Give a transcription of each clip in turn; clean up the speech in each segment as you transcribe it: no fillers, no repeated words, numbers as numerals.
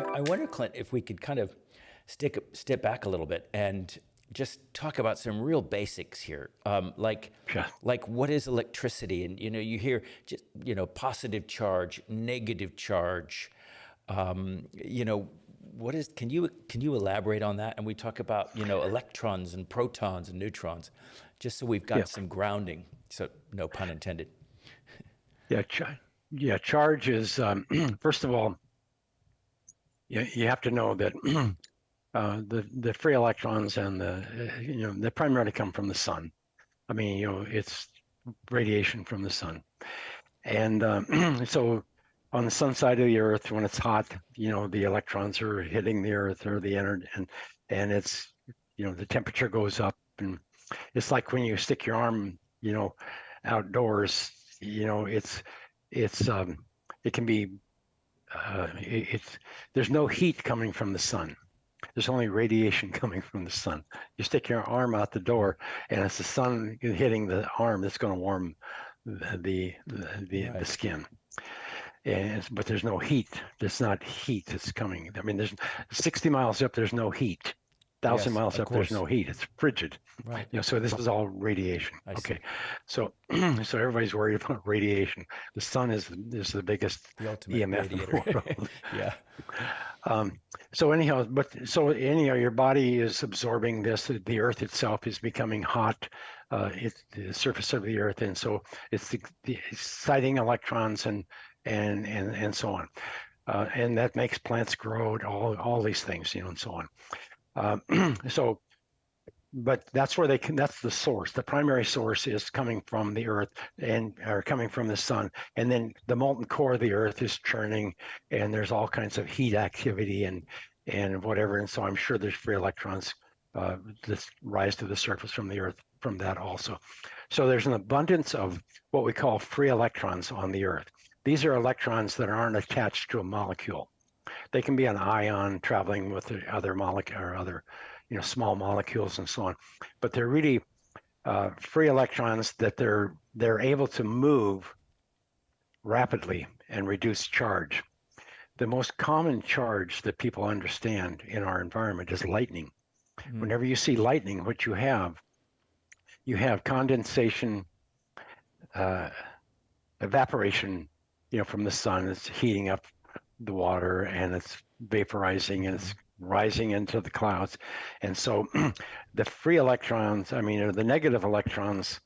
I wonder, Clint, if we could kind of step back a little bit and just talk about some real basics here, Sure. like what is electricity, and you hear just positive charge, negative charge, what is? Can you elaborate on that? And we talk about electrons and protons and neutrons, just so we've Yeah. got some grounding. So no pun intended. Yeah. Charge is, first of all, you have to know that the free electrons and they primarily come from the sun. I mean, it's radiation from the sun. And so on the sun side of the earth, when it's hot, the electrons are hitting the earth or the energy, and it's, the temperature goes up. And it's like when you stick your arm, outdoors, it's it can be, it's there's no heat coming from the sun. There's only radiation coming from the sun. You stick your arm out the door, and it's the sun hitting the arm that's going to warm the Right. skin. But there's no heat. There's not heat that's coming. I mean, there's 60 miles up. There's no heat. 1,000 Yes, miles of up. There's course. no heat. It's frigid. Right. So this is all radiation. I Okay. see. So so everybody's worried about radiation. The sun is the biggest The ultimate EMF in the radiator. world. Yeah. So anyhow, your body is absorbing this. The Earth itself is becoming hot. It's the surface of the Earth, and so it's the exciting electrons and so on, and that makes plants grow. All these things, and so on. So, but that's where that's the source. The primary source is coming from the Earth or coming from the sun, and then the molten core of the Earth is churning, and there's all kinds of heat activity and whatever. And so I'm sure there's free electrons that rise to the surface from the Earth from that also. So there's an abundance of what we call free electrons on the Earth. These are electrons that aren't attached to a molecule. They can be an ion traveling with the other molecule or other, small molecules and so on. But they're really free electrons that they're able to move rapidly and reduce charge. The most common charge that people understand in our environment is lightning. Mm. Whenever you see lightning, what you have condensation, evaporation, from the sun. It's heating up the water and it's vaporizing and it's rising into the clouds. And so the free electrons, or the negative electrons,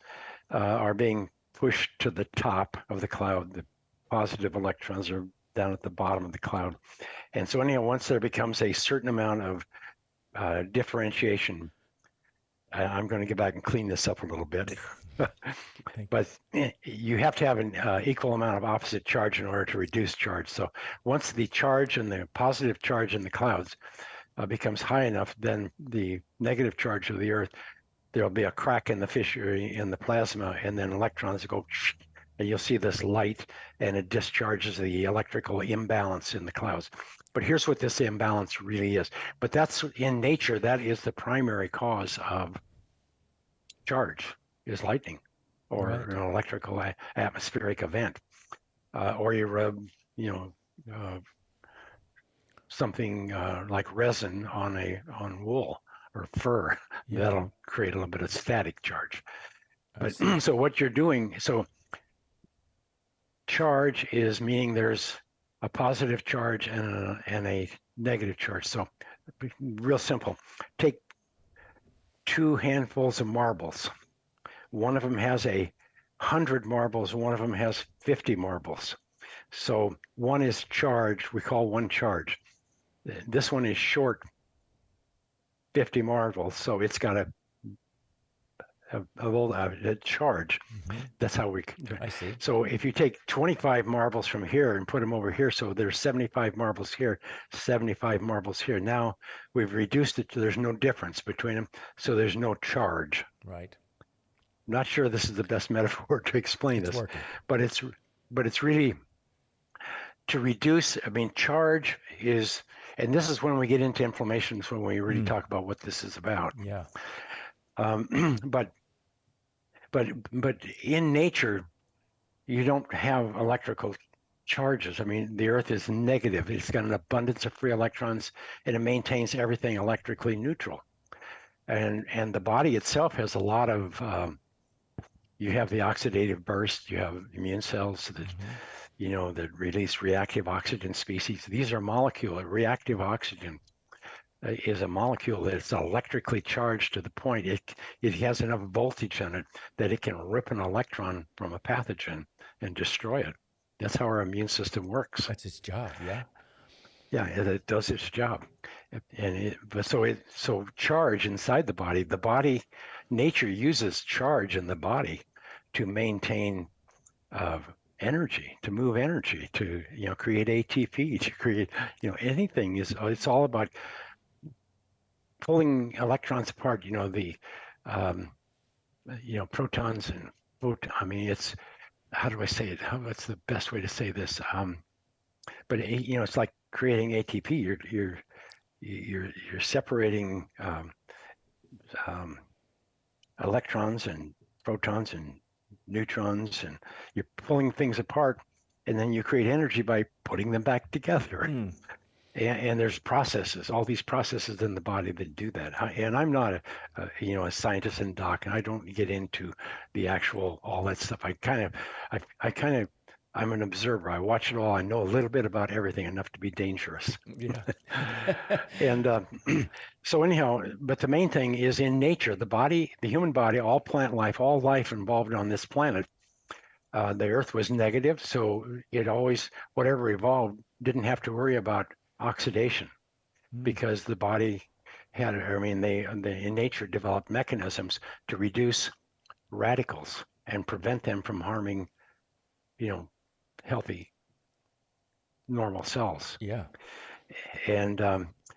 are being pushed to the top of the cloud. The positive electrons are down at the bottom of the cloud. And so anyhow, once there becomes a certain amount of differentiation, I'm going to get back and clean this up a little bit. But you have to have an equal amount of opposite charge in order to reduce charge. So once the charge and the positive charge in the clouds becomes high enough, then the negative charge of the Earth, there'll be a crack in the fissure in the plasma, and then electrons go, and you'll see this light, and it discharges the electrical imbalance in the clouds. But here's what this imbalance really is. But that's in nature, that is the primary cause of charge, is lightning or Right. an electrical atmospheric event. Or you rub, something like resin on wool or fur. Yeah. That'll create a little bit of static charge. I But see. so what you're doing, charge is meaning there's a positive charge and a negative charge. So real simple. Take 2 handfuls of marbles. One of them has 100 marbles, one of them has 50 marbles. So one is charge, we call one charge. This one is short 50 marbles, so it's got a charge. Mm-hmm. That's how we. I see. So if you take 25 marbles from here and put them over here, so there's 75 marbles here, 75 marbles here. Now we've reduced it to there's no difference between them, so there's no charge. Right. Not sure this is the best metaphor to explain It's this, working. but it's really to reduce. Charge is, and this is when we get into inflammations, when we really talk about what this is about. Yeah. But in nature, you don't have electrical charges. I mean, the Earth is negative. It's got an abundance of free electrons, and it maintains everything electrically neutral. And the body itself has a lot of you have the oxidative burst, you have immune cells that that release reactive oxygen species. These are molecular. Reactive oxygen is a molecule that's electrically charged to the point it has enough voltage in it that it can rip an electron from a pathogen and destroy it. That's how our immune system works. That's its job, yeah. Yeah, it does its job. So charge inside the body, nature uses charge in the body to maintain energy, to move energy, to create ATP, to create anything. It's all about pulling electrons apart. The protons and I mean, it's how do I say it? What's the best way to say this? But it's like creating ATP. You're separating electrons and protons and neutrons, and you're pulling things apart, and then you create energy by putting them back together. And there's processes, all these processes in the body that do that. And I'm not a scientist and doc, and I don't get into the actual all that stuff. I'm an observer. I watch it all. I know a little bit about everything, enough to be dangerous. Yeah. And so anyhow, but the main thing is in nature, the body, the human body, all plant life, all life involved on this planet. The Earth was negative, so it always, whatever evolved, didn't have to worry about oxidation because the body had, they in nature developed mechanisms to reduce radicals and prevent them from harming, healthy, normal cells. Yeah. And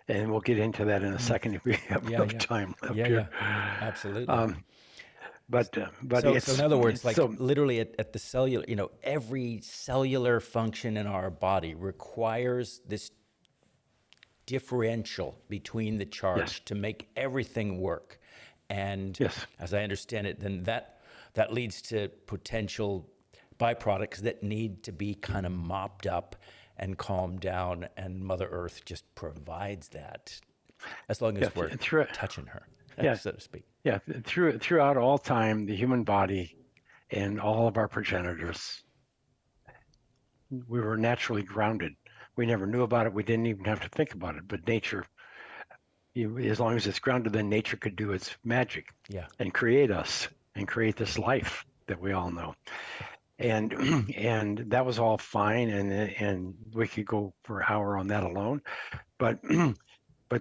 we'll get into that in a second if we have enough time left here. Yeah, absolutely. But so in other words, like literally at the cellular, every cellular function in our body requires this differential between the charge to make everything work. And as I understand it, then that leads to potential byproducts that need to be kind of mopped up and calmed down, and Mother Earth just provides that as long as we're touching her, so to speak. Yeah, throughout all time, the human body and all of our progenitors, we were naturally grounded. We never knew about it. We didn't even have to think about it. But nature, as long as it's grounded, then nature could do its magic and create us and create this life that we all know. And that was all fine, and we could go for an hour on that alone. But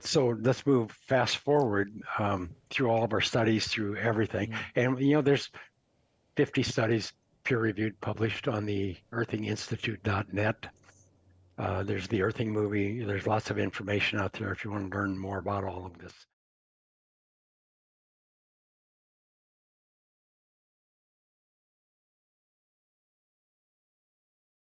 so let's move fast forward through all of our studies, through everything. And there's 50 studies peer-reviewed, published on the earthinginstitute.net. There's the Earthing movie. There's lots of information out there if you want to learn more about all of this.